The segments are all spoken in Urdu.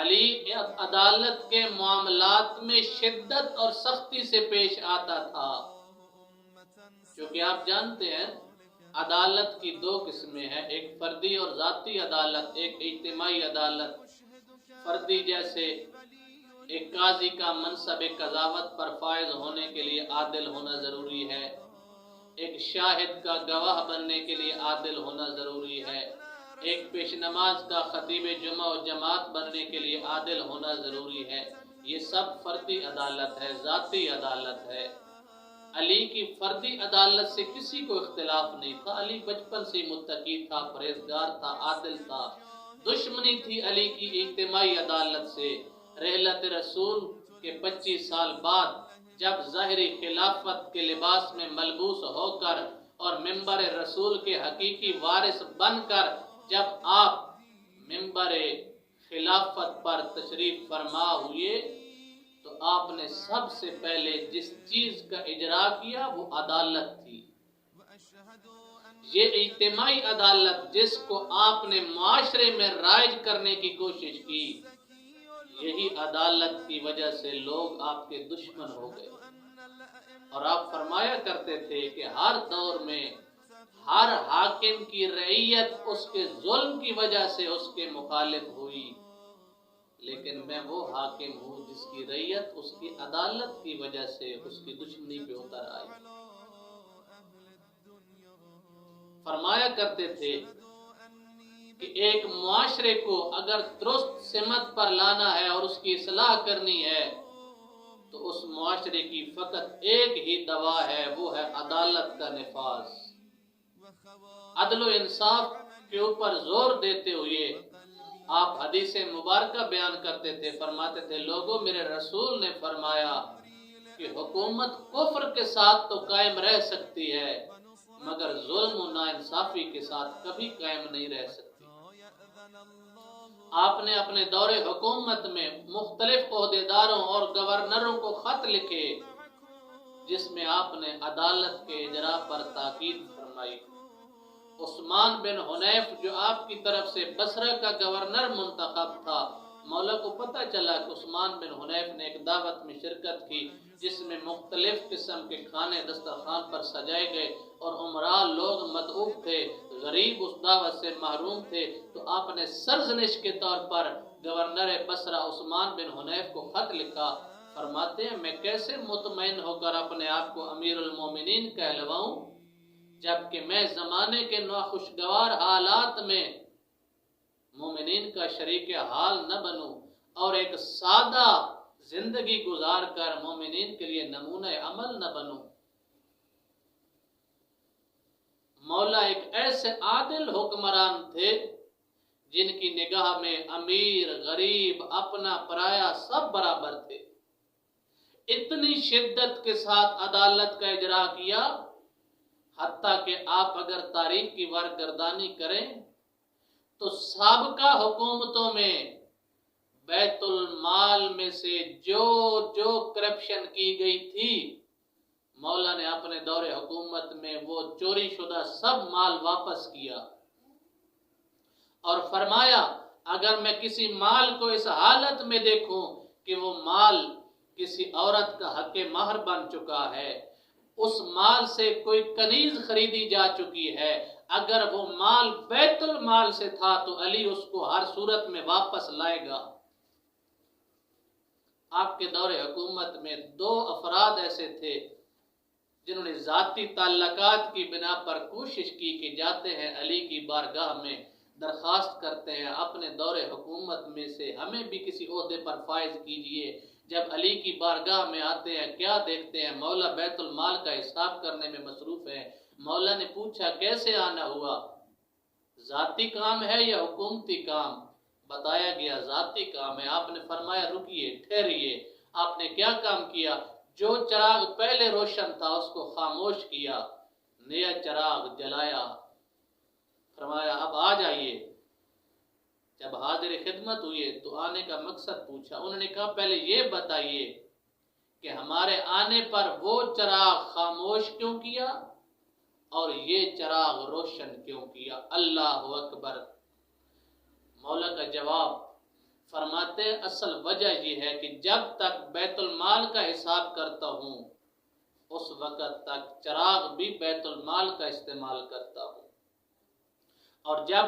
علی عدالت کے معاملات میں شدت اور سختی سے پیش آتا تھا، کیونکہ آپ جانتے ہیں عدالت کی دو قسمیں ہیں، ایک فردی اور ذاتی عدالت، ایک اجتماعی عدالت۔ فردی جیسے ایک قاضی کا منصب قضاوت پر فائز ہونے کے لیے عادل ہونا ضروری ہے، ایک شاہد کا گواہ بننے کے لیے عادل ہونا ضروری ہے، ایک پیش نماز کا خطیب جمعہ و جماعت بننے کے لیے عادل ہونا ضروری ہے۔ یہ سب فردی عدالت ہے، ذاتی عدالت ہے۔ علی کی فردی عدالت سے کسی کو اختلاف نہیں تھا، علی بچپن سے متقی تھا، پرہیزگار تھا، عادل تھا۔ دشمنی تھی علی کی اجتماعی عدالت سے۔ رحلت رسول کے 25 سال بعد جب ظاہری خلافت کے لباس میں ملبوس ہو کر اور منبر رسول کے حقیقی وارث بن کر جب آپ منبر خلافت پر تشریف فرما ہوئے تو آپ نے سب سے پہلے جس چیز کا اجرا کیا وہ عدالت تھی۔ یہ اجتماعی عدالت جس کو آپ نے معاشرے میں رائج کرنے کی کوشش کی، یہی عدالت کی وجہ سے لوگ آپ کے دشمن ہو گئے۔ اور آپ فرمایا کرتے تھے کہ ہر دور میں ہر حاکم کی رعیت اس کے ظلم کی وجہ سے اس کے مخالف ہوئی، لیکن میں وہ حاکم ہوں جس کی رعیت اس کی عدالت کی وجہ سے اس کی دشمنی پہ اتر آئی۔ فرمایا کرتے تھے کہ ایک معاشرے کو اگر درست سمت پر لانا ہے اور اس کی اصلاح کرنی ہے تو اس معاشرے کی فقط ایک ہی دوا ہے، وہ ہے عدالت کا نفاذ۔ عدل و انصاف کے اوپر زور دیتے ہوئے آپ حدیث مبارکہ بیان کرتے تھے، فرماتے تھے لوگوں میرے رسول نے فرمایا کہ حکومت کفر کے ساتھ تو قائم رہ سکتی ہے مگر ظلم و ناانصافی کے ساتھ کبھی قائم نہیں رہ سکتی۔ آپ نے اپنے دور حکومت میں مختلف عہدیداروں اور گورنروں کو خط لکھے جس میں آپ نے عدالت کے اجرا پر تاکید فرمائی۔ عثمان بن حنیف جو آپ کی طرف سے بصرہ کا گورنر منتخب تھا، مولا کو پتہ چلا کہ عثمان بن حنیف نے ایک دعوت میں شرکت کی جس میں مختلف قسم کے کھانے دسترخوان پر سجائے گئے اور عمراء لوگ مدعو تھے، غریب اس دعوت سے محروم تھے، تو آپ نے سرزنش کے طور پر گورنر بصرہ عثمان بن حنیف کو خط لکھا۔ فرماتے ہیں میں کیسے مطمئن ہو کر اپنے آپ کو امیر المومنین کہلواؤں جبکہ میں زمانے کے ناخوشگوار حالات میں مومنین کا شریک حال نہ بنوں اور ایک سادہ زندگی گزار کر مومنین کے لیے نمونہ عمل نہ بنوں۔ مولا ایک ایسے عادل حکمران تھے جن کی نگاہ میں امیر غریب اپنا پرایا سب برابر تھے۔ اتنی شدت کے ساتھ عدالت کا اجرا کیا حتیٰ کہ آپ اگر تاریخ کی وارگردانی کریں تو سابقہ حکومتوں میں بیت المال میں سے جو کرپشن کی گئی تھی مولا نے اپنے دور حکومت میں وہ چوری شدہ سب مال واپس کیا اور فرمایا اگر میں کسی مال کو اس حالت میں دیکھوں کہ وہ مال کسی عورت کا حق مہر بن چکا ہے، اس مال سے کوئی کنیز خریدی جا چکی ہے، اگر وہ مال بیت المال سے تھا تو علی اس کو ہر صورت میں واپس لائے گا۔ آپ کے دور حکومت میں 2 افراد ایسے تھے جنہوں نے ذاتی تعلقات کی بنا پر کوشش کی کہ جاتے ہیں علی کی بارگاہ میں درخواست کرتے ہیں اپنے دور حکومت میں سے ہمیں بھی کسی عہدے پر فائز کیجئے۔ جب علی کی بارگاہ میں آتے ہیں کیا دیکھتے ہیں؟ مولا بیت المال کا حساب کرنے میں مصروف ہے۔ مولا نے پوچھا کیسے آنا ہوا، ذاتی کام ہے یا حکومتی کام؟ بتایا گیا ذاتی کام ہے۔ آپ نے فرمایا رکیے ٹھہریے، آپ نے کیا کام کیا؟ جو چراغ پہلے روشن تھا اس کو خاموش کیا، نیا چراغ جلایا۔ فرمایا اب آ جائیے۔ جب حاضر خدمت ہوئے تو آنے کا مقصد پوچھا، انہوں نے کہا پہلے یہ بتائیے کہ ہمارے آنے پر وہ چراغ خاموش کیوں کیا اور یہ چراغ روشن کیوں کیا؟ اللہ اکبر۔ مولا کا جواب فرماتے ہیں اصل وجہ یہ ہے کہ جب تک بیت المال کا حساب کرتا ہوں اس وقت تک چراغ بھی بیت المال کا استعمال کرتا ہوں، اور جب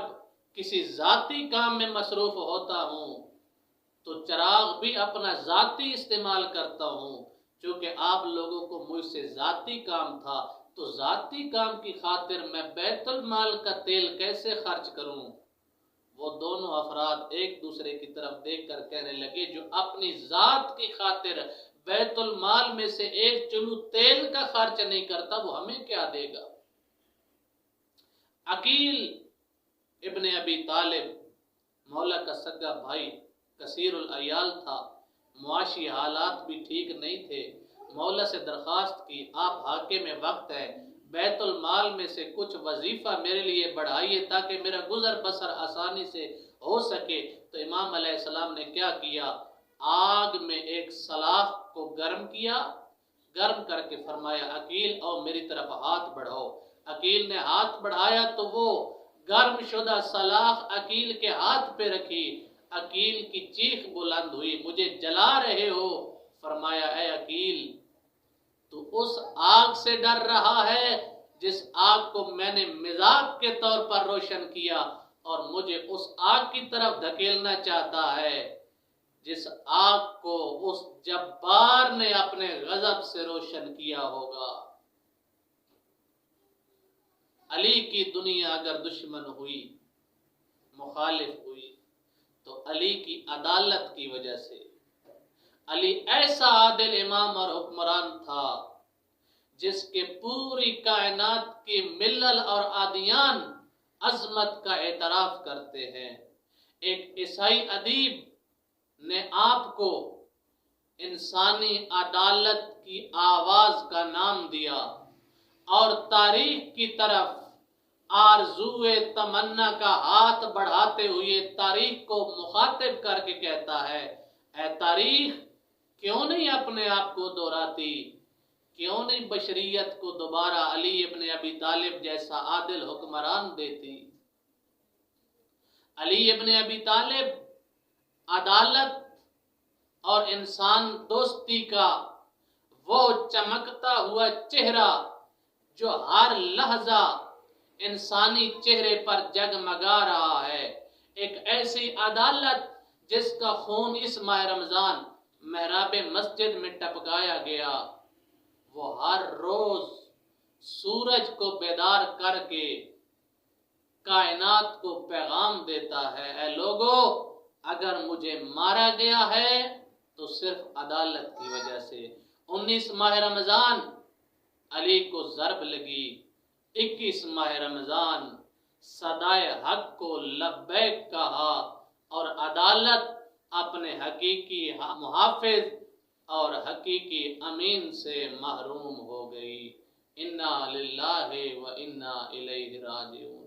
کسی ذاتی کام میں مصروف ہوتا ہوں تو چراغ بھی اپنا ذاتی استعمال کرتا ہوں، چونکہ آپ لوگوں کو مجھ سے ذاتی کام تھا تو ذاتی کام کی خاطر میں بیت المال کا تیل کیسے خرچ کروں۔ وہ دونوں افراد ایک دوسرے کی طرف دیکھ کر کہنے لگے جو اپنی ذات کی خاطر بیت المال میں سے ایک چلو تیل کا خرچ نہیں کرتا وہ ہمیں کیا دے گا۔ عقیل ابن ابی طالب مولا کا سگا بھائی کثیر العیال تھا، معاشی حالات بھی ٹھیک نہیں تھے، مولا سے درخواست کی آپ حاکم وقت ہے، بیت المال میں سے کچھ وظیفہ میرے لیے بڑھائیے تاکہ میرا گزر بسر آسانی سے ہو سکے۔ تو امام علیہ السلام نے کیا کیا، آگ میں ایک سلاخ کو گرم کیا، گرم کر کے فرمایا عقیل او میری طرف ہاتھ بڑھاؤ۔ عقیل نے ہاتھ بڑھایا تو وہ گرم شدہ سلاخ عقیل کے ہاتھ پہ رکھی، عقیل کی چیخ بلند ہوئی مجھے جلا رہے ہو۔ فرمایا اے عقیل تو اس آگ سے ڈر رہا ہے جس آگ کو میں نے مذاق کے طور پر روشن کیا، اور مجھے اس آگ کی طرف دھکیلنا چاہتا ہے جس آگ کو اس جبار نے اپنے غضب سے روشن کیا ہوگا۔ علی کی دنیا اگر دشمن ہوئی، مخالف ہوئی، تو علی کی عدالت کی وجہ سے۔ علی ایسا عادل امام اور حکمران تھا جس کے پوری کائنات کی ملل اور ادیان عظمت کا اعتراف کرتے ہیں۔ ایک عیسائی ادیب نے آپ کو انسانی عدالت کی آواز کا نام دیا، اور تاریخ کی طرف آرزوئے تمنا کا ہاتھ بڑھاتے ہوئے تاریخ کو مخاطب کر کے کہتا ہے اے تاریخ کیوں نہیں اپنے آپ کو دہراتی، کیوں نہیں بشریت کو دوبارہ علی ابن ابی طالب جیسا عادل حکمران دیتی۔ علی ابن ابی طالب عدالت اور انسان دوستی کا وہ چمکتا ہوا چہرہ جو ہر لحظہ انسانی چہرے پر جگمگا رہا ہے، ایک ایسی عدالت جس کا خون اس ماہ رمضان محراب مسجد میں ٹپکایا گیا، وہ ہر روز سورج کو بیدار کر کے کائنات کو پیغام دیتا ہے اے لوگو اگر مجھے مارا گیا ہے تو صرف عدالت کی وجہ سے۔ 19 ماہ رمضان علی کو ضرب لگی، 21 ماہ رمضان صدائے حق کو لبیک کہا، اور عدالت اپنے حقیقی محافظ اور حقیقی امین سے محروم ہو گئی۔ انا للہ و انا الیہ راجعون۔